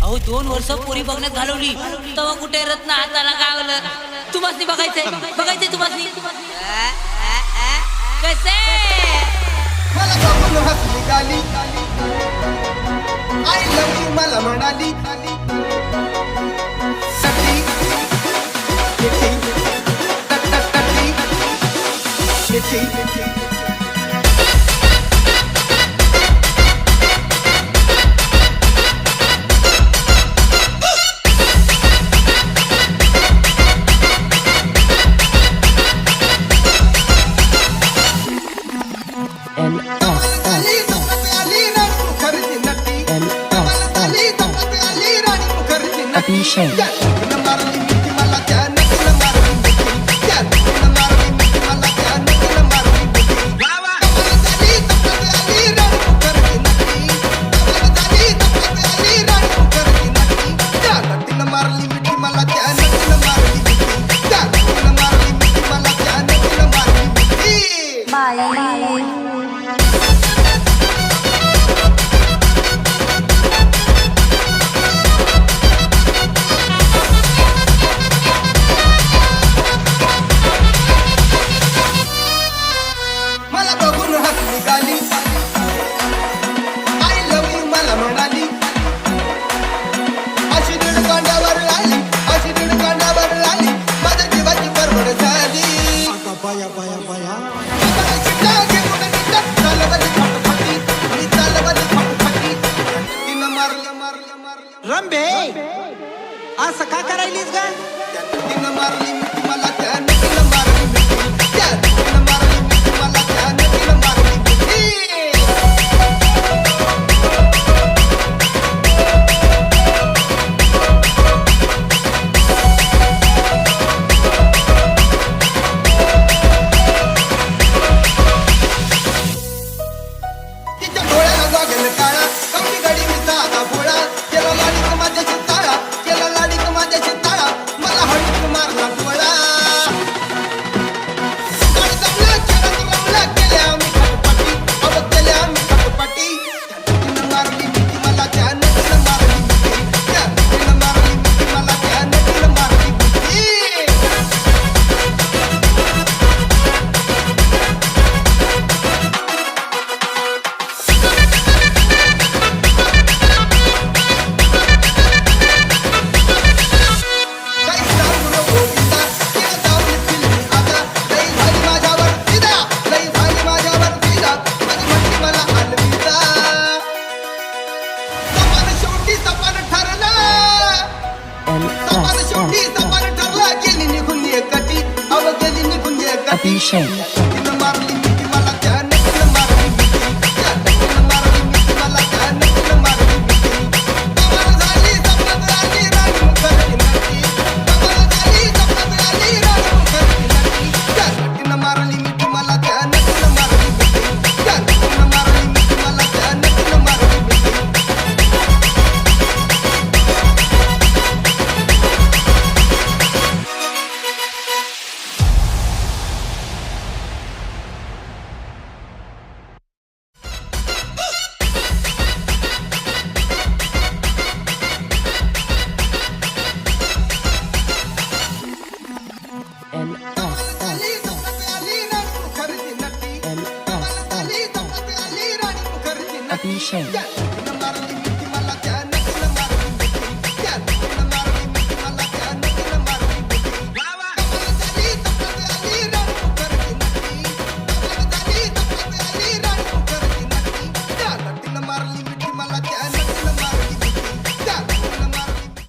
अहो 2 वर्ष पोरी बघण्यात घालवली तेव्हा कुठे रत्न हाताला गावलं. तुम्हाला बघायचंय तुम्हाला कसे मला बघून हसली गाली आय लव्ह यू मला म्हणाली टटी टटी टटी टटी रंबे असं का करायलीस ग तिनं मारली मिठी मला त्यानं तिनं मारली मिठी तिनं मारली मिठी मला त्यानं तिनं मारली मिठी तिच्या डोळ्याला गॉगल काळा कमी गडी मी साधा भोळा केला लाडीक माझ्याशी ताळा केला लाडीक माझ्याशी ताळा मला हळूच मारला डोळा आणि जमला केला रमला केल्या आम्ही खटपटी अब केल्या आम्ही खटपटी तिनं मारली मिठी मला त्यानं तिनं मारली मिठी तिनं मारली मिठी मला त्यानं तिनं मारली मिठी तिनं मारली मिठी मला त्यानं तिनं मारली मिठी तिनं मारली मिठी मला त्यानं तिनं मारली मिठी कमाल झाली सपनात आली राणी मुखर्जी नक्की कमाल झाली सपनात आली राणी मुखर्जी नक्की तिनं मारली मिठी मला त्यानं तिनं मारली मिठी तिनं मारली मिठी मला त्यानं तिनं मारली मिठी आली सपनात आली राणी मुखर्जी नक्की आली सपनात आली राणी मुखर्जी नक्की